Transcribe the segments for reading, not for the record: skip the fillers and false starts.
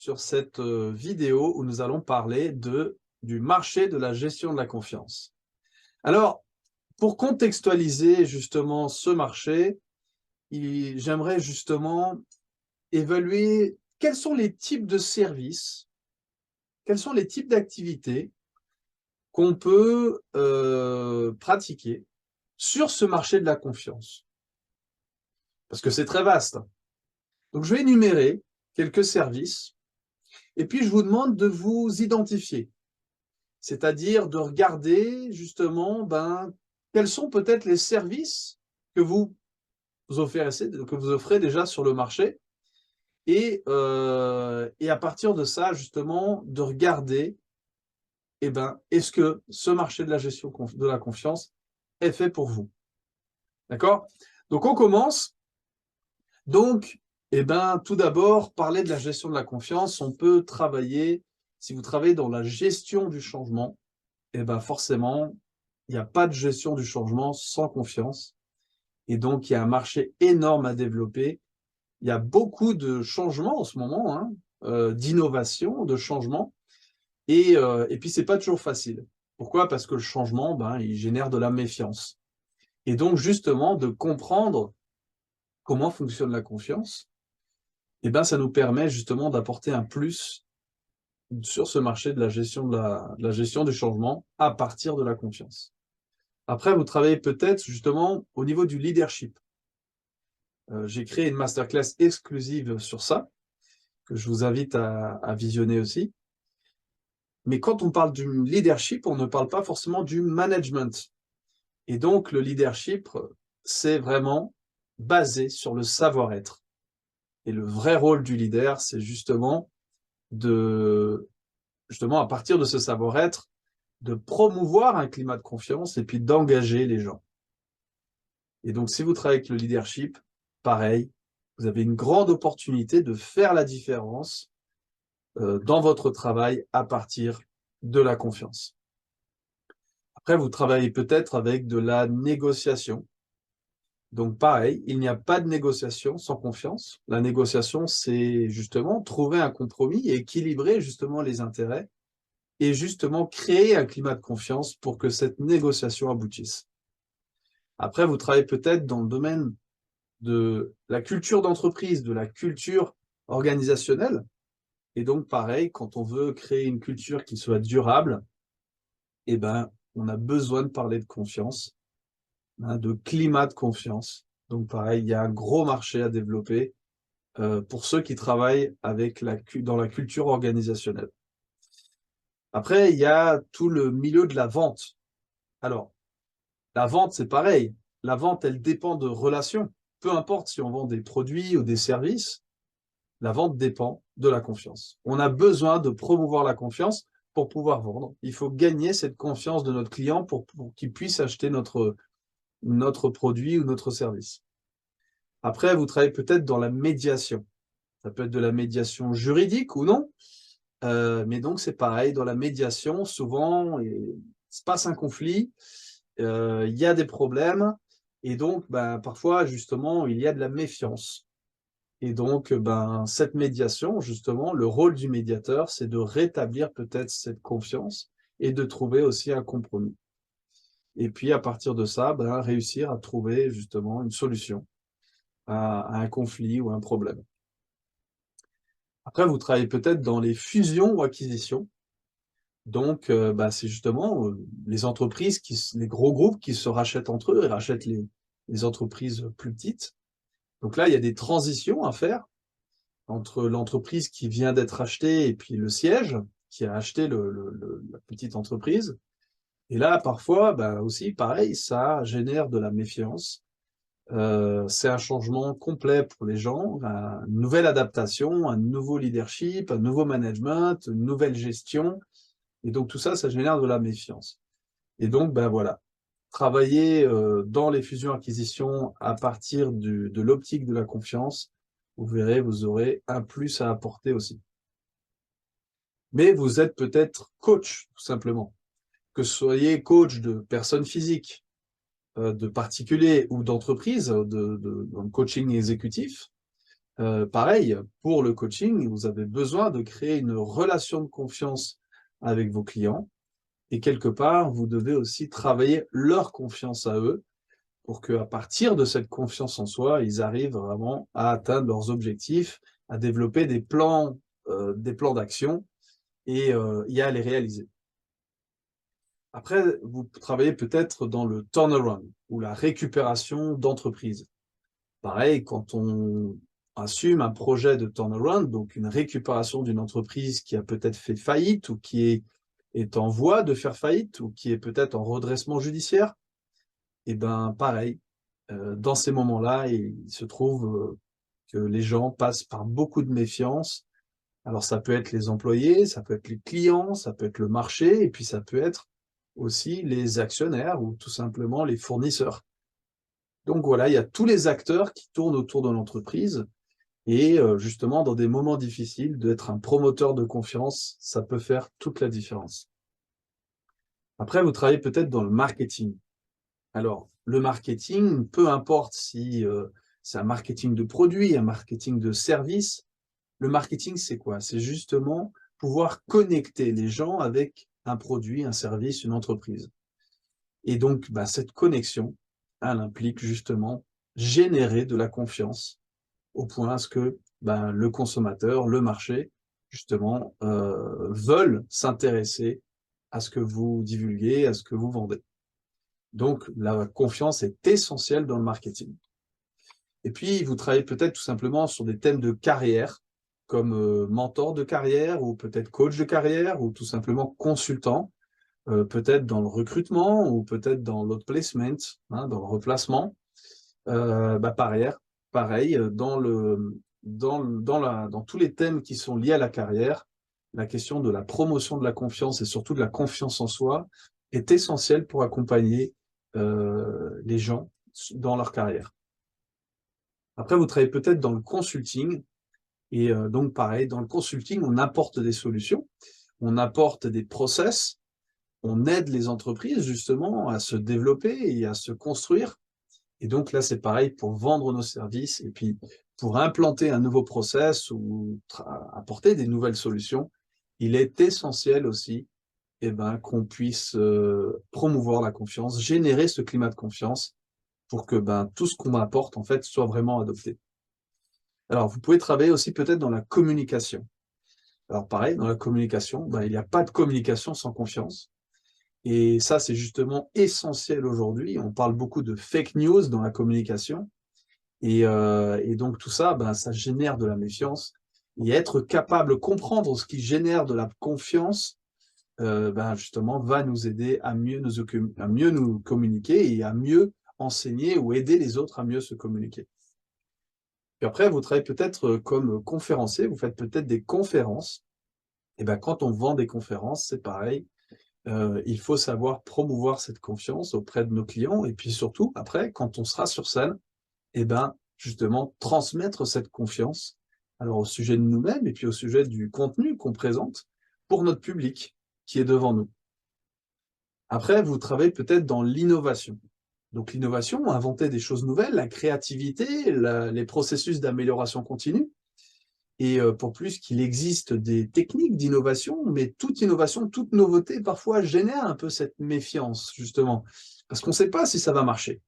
sur cette vidéo où nous allons parler du marché de la gestion de la confiance. Alors, pour contextualiser justement ce marché, j'aimerais justement évaluer quels sont les types de services, quels sont les types d'activités qu'on peut pratiquer sur ce marché de la confiance. Parce que c'est très vaste. Donc, je vais énumérer quelques services et puis je vous demande de vous identifier. C'est-à-dire de regarder justement quels sont peut-être les services que vous offrez déjà sur le marché et à partir de ça, justement, de regarder, est-ce que ce marché de la gestion de la confiance est fait pour vous? D'accord? Donc, on commence. Donc, tout d'abord, parler de la gestion de la confiance, on peut travailler, si vous travaillez dans la gestion du changement, forcément, il n'y a pas de gestion du changement sans confiance. Et donc, il y a un marché énorme à développer. Il y a beaucoup de changements en ce moment, d'innovation, de changements. Et puis, c'est pas toujours facile. Pourquoi? Parce que le changement, il génère de la méfiance. Et donc, justement, de comprendre comment fonctionne la confiance, ça nous permet justement d'apporter un plus sur ce marché de la gestion de la gestion du changement à partir de la confiance. Après, vous travaillez peut-être justement au niveau du leadership. J'ai créé une masterclass exclusive sur ça, que je vous invite à visionner aussi. Mais quand on parle du leadership, on ne parle pas forcément du management. Et donc, le leadership, c'est vraiment basé sur le savoir-être. Et le vrai rôle du leader, c'est justement à partir de ce savoir-être, de promouvoir un climat de confiance et puis d'engager les gens. Et donc, si vous travaillez avec le leadership, pareil, vous avez une grande opportunité de faire la différence dans votre travail à partir de la confiance. Après, vous travaillez peut-être avec de la négociation. Donc, pareil, il n'y a pas de négociation sans confiance. La négociation, c'est justement trouver un compromis et équilibrer justement les intérêts et justement créer un climat de confiance pour que cette négociation aboutisse. Après, vous travaillez peut-être dans le domaine de la culture d'entreprise, de la culture organisationnelle. Et donc, pareil, quand on veut créer une culture qui soit durable, on a besoin de parler de confiance, de climat de confiance. Donc, pareil, il y a un gros marché à développer pour ceux qui travaillent dans la culture organisationnelle. Après, il y a tout le milieu de la vente. Alors, la vente, c'est pareil. La vente, elle dépend de relations. Peu importe si on vend des produits ou des services, la vente dépend de la confiance. On a besoin de promouvoir la confiance pour pouvoir vendre. Il faut gagner cette confiance de notre client pour qu'il puisse acheter notre produit ou notre service. Après, vous travaillez peut-être dans la médiation. Ça peut être de la médiation juridique ou non. Mais donc, c'est pareil. Dans la médiation, souvent, il se passe un conflit, il y a des problèmes. Et donc, parfois, justement, il y a de la méfiance. Et donc, cette médiation, justement, le rôle du médiateur, c'est de rétablir peut-être cette confiance et de trouver aussi un compromis. Et puis, à partir de ça, réussir à trouver justement une solution à un conflit ou un problème. Après, vous travaillez peut-être dans les fusions ou acquisitions. Donc, c'est justement les entreprises, les gros groupes qui se rachètent entre eux et rachètent les entreprises plus petites. Donc là, il y a des transitions à faire entre l'entreprise qui vient d'être achetée et puis le siège qui a acheté la petite entreprise. Et là, parfois, aussi, pareil, ça génère de la méfiance. C'est un changement complet pour les gens, une nouvelle adaptation, un nouveau leadership, un nouveau management, une nouvelle gestion. Et donc, tout ça, ça génère de la méfiance. Et donc, voilà, travailler dans les fusions-acquisitions à partir de l'optique de la confiance, vous verrez, vous aurez un plus à apporter aussi. Mais vous êtes peut-être coach, tout simplement. Que ce soyez coach de personnes physiques, de particuliers ou d'entreprises, dans le coaching exécutif, pareil, pour le coaching, vous avez besoin de créer une relation de confiance avec vos clients et quelque part, vous devez aussi travailler leur confiance à eux pour qu'à partir de cette confiance en soi, ils arrivent vraiment à atteindre leurs objectifs, à développer des plans d'action et à les réaliser. Après, vous travaillez peut-être dans le turnaround ou la récupération d'entreprise. Pareil, quand on assume un projet de turnaround, donc une récupération d'une entreprise qui a peut-être fait faillite ou est en voie de faire faillite ou qui est peut-être en redressement judiciaire, et ben pareil, dans ces moments-là, il se trouve que les gens passent par beaucoup de méfiance. Alors ça peut être les employés, ça peut être les clients, ça peut être le marché, et puis ça peut être aussi les actionnaires ou tout simplement les fournisseurs. Donc voilà, il y a tous les acteurs qui tournent autour de l'entreprise et justement, dans des moments difficiles, d'être un promoteur de confiance, ça peut faire toute la différence. Après, vous travaillez peut-être dans le marketing. Alors, le marketing, peu importe si c'est un marketing de produits, un marketing de services, le marketing, c'est quoi? C'est justement pouvoir connecter les gens avec un produit, un service, une entreprise. Et donc, bah, cette connexion, elle implique justement générer de la confiance au point à ce que ben, le consommateur, le marché, justement, veulent s'intéresser à ce que vous divulguez, à ce que vous vendez. Donc, la confiance est essentielle dans le marketing. Et puis, vous travaillez peut-être tout simplement sur des thèmes de carrière, comme mentor de carrière, ou peut-être coach de carrière, ou tout simplement consultant, peut-être dans le recrutement, ou peut-être dans l'outplacement, hein, dans le replacement. Bah, pareil, dans tous les thèmes qui sont liés à la carrière, la question de la promotion de la confiance et surtout de la confiance en soi est essentielle pour accompagner les gens dans leur carrière. Après, vous travaillez peut-être dans le consulting, et donc pareil, dans le consulting, on apporte des solutions, on apporte des process, on aide les entreprises justement à se développer et à se construire. Et donc là, c'est pareil pour vendre nos services et puis pour implanter un nouveau process ou apporter des nouvelles solutions, il est essentiel aussi qu'on puisse promouvoir la confiance, générer ce climat de confiance pour que tout ce qu'on apporte en fait soit vraiment adopté. Alors, vous pouvez travailler aussi peut-être dans la communication. Alors pareil, dans la communication, il n'y a pas de communication sans confiance. Et ça, c'est justement essentiel aujourd'hui. On parle beaucoup de fake news dans la communication. Et donc tout ça, ça génère de la méfiance. Et être capable de comprendre ce qui génère de la confiance, justement, va nous aider à à mieux nous communiquer et à mieux enseigner ou aider les autres à mieux se communiquer. Puis après, vous travaillez peut-être comme conférencier, vous faites peut-être des conférences. Et quand on vend des conférences, c'est pareil. Il faut savoir promouvoir cette confiance auprès de nos clients. Et puis surtout, après, quand on sera sur scène, justement, transmettre cette confiance, alors au sujet de nous-mêmes et puis au sujet du contenu qu'on présente pour notre public qui est devant nous. Après, vous travaillez peut-être dans l'innovation. Donc l'innovation, inventer des choses nouvelles, la créativité, les processus d'amélioration continue. Et pour plus qu'il existe des techniques d'innovation, mais toute innovation, toute nouveauté, parfois génère un peu cette méfiance, justement, parce qu'on ne sait pas si ça va marcher.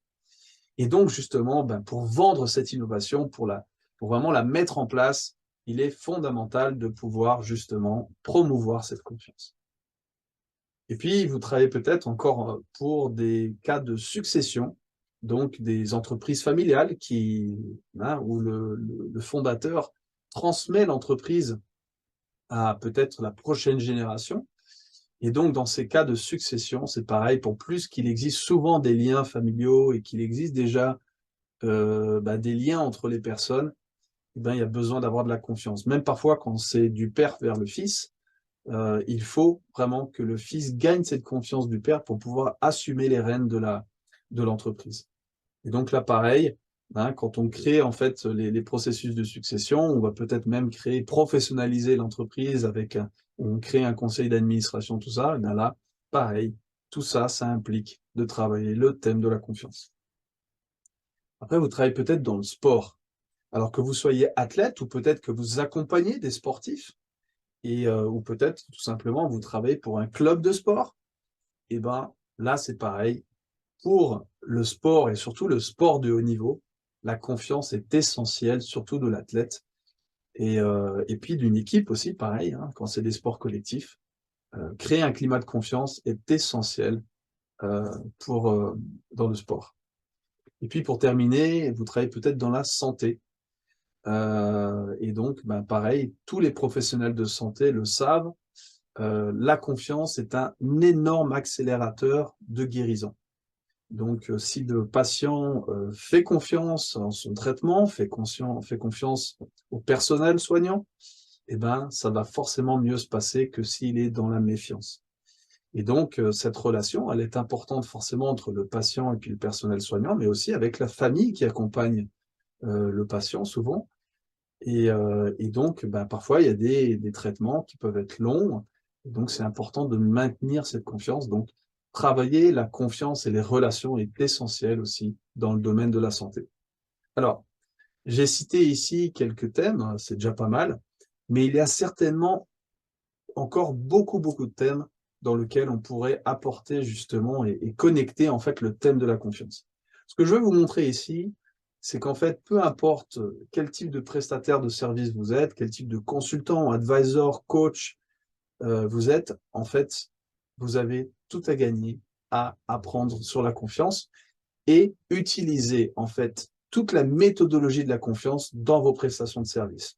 Et donc, justement, pour vendre cette innovation, pour vraiment la mettre en place, il est fondamental de pouvoir justement promouvoir cette confiance. Et puis, vous travaillez peut-être encore pour des cas de succession, donc des entreprises familiales où le fondateur transmet l'entreprise à peut-être la prochaine génération. Et donc, dans ces cas de succession, c'est pareil, pour plus qu'il existe souvent des liens familiaux et qu'il existe déjà des liens entre les personnes, il y a besoin d'avoir de la confiance. Même parfois, quand c'est du père vers le fils, il faut vraiment que le fils gagne cette confiance du père pour pouvoir assumer les rênes de l'entreprise. Et donc là, pareil, quand on crée en fait les processus de succession, on va peut-être même professionnaliser l'entreprise on crée un conseil d'administration, tout ça, et bien là, pareil, tout ça, ça implique de travailler le thème de la confiance. Après, vous travaillez peut-être dans le sport. Alors que vous soyez athlète ou peut-être que vous accompagnez des sportifs et ou peut-être tout simplement vous travaillez pour un club de sport, et ben là c'est pareil. Pour le sport et surtout le sport de haut niveau, la confiance est essentielle, surtout de l'athlète et puis d'une équipe aussi, pareil, hein, quand c'est des sports collectifs. Créer un climat de confiance est essentiel euh, dans le sport. Et puis pour terminer, vous travaillez peut-être dans la santé. Et donc, ben, pareil, tous les professionnels de santé le savent, la confiance est un énorme accélérateur de guérison. Donc, si le patient fait confiance en son traitement, fait confiance au personnel soignant, eh ben, ça va forcément mieux se passer que s'il est dans la méfiance. Et donc, cette relation, elle est importante forcément entre le patient et puis le personnel soignant, mais aussi avec la famille qui accompagne le patient souvent. Et donc, ben, parfois, il y a des traitements qui peuvent être longs. Et donc, c'est important de maintenir cette confiance. Donc, travailler la confiance et les relations est essentiel aussi dans le domaine de la santé. Alors, j'ai cité ici quelques thèmes, c'est déjà pas mal, mais il y a certainement encore beaucoup, beaucoup de thèmes dans lesquels on pourrait apporter justement et connecter en fait le thème de la confiance. Ce que je veux vous montrer ici, c'est qu'en fait, peu importe quel type de prestataire de service vous êtes, quel type de consultant, advisor, coach vous êtes, en fait, vous avez tout à gagner à apprendre sur la confiance et utiliser en fait toute la méthodologie de la confiance dans vos prestations de service.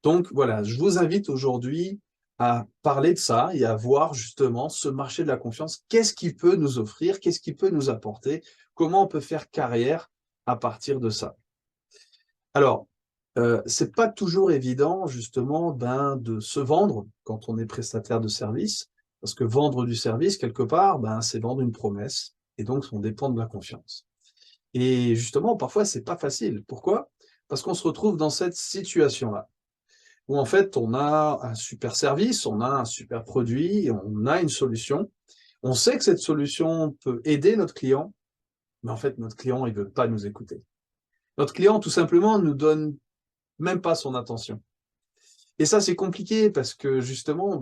Donc voilà, je vous invite aujourd'hui à parler de ça et à voir justement ce marché de la confiance. Qu'est-ce qu'il peut nous offrir? Qu'est-ce qu'il peut nous apporter? Comment on peut faire carrière à partir de ça? Alors, c'est pas toujours évident justement de se vendre quand on est prestataire de service, parce que vendre du service quelque part, c'est vendre une promesse et donc on dépend de la confiance. Et justement, parfois, c'est pas facile. Pourquoi? Parce qu'on se retrouve dans cette situation-là où en fait, on a un super service, on a un super produit, on a une solution. On sait que cette solution peut aider notre client, mais en fait, notre client, il veut pas nous écouter. Notre client, tout simplement, nous donne même pas son attention. Et ça, c'est compliqué parce que justement,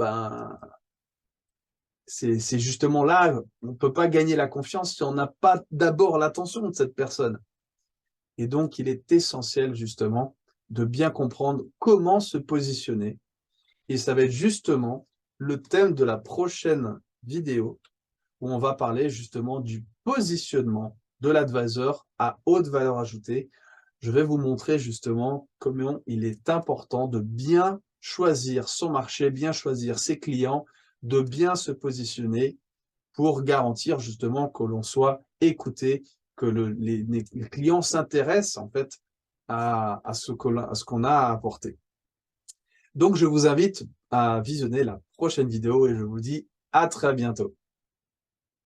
c'est justement là, on ne peut pas gagner la confiance si on n'a pas d'abord l'attention de cette personne. Et donc, il est essentiel justement de bien comprendre comment se positionner. Et ça va être justement le thème de la prochaine vidéo où on va parler justement du positionnement de l'advisor à haute valeur ajoutée. Je vais vous montrer justement comment il est important de bien choisir son marché, bien choisir ses clients, de bien se positionner pour garantir justement que l'on soit écouté, que les clients s'intéressent en fait à ce qu'on a à apporter. Donc, je vous invite à visionner la prochaine vidéo et je vous dis à très bientôt.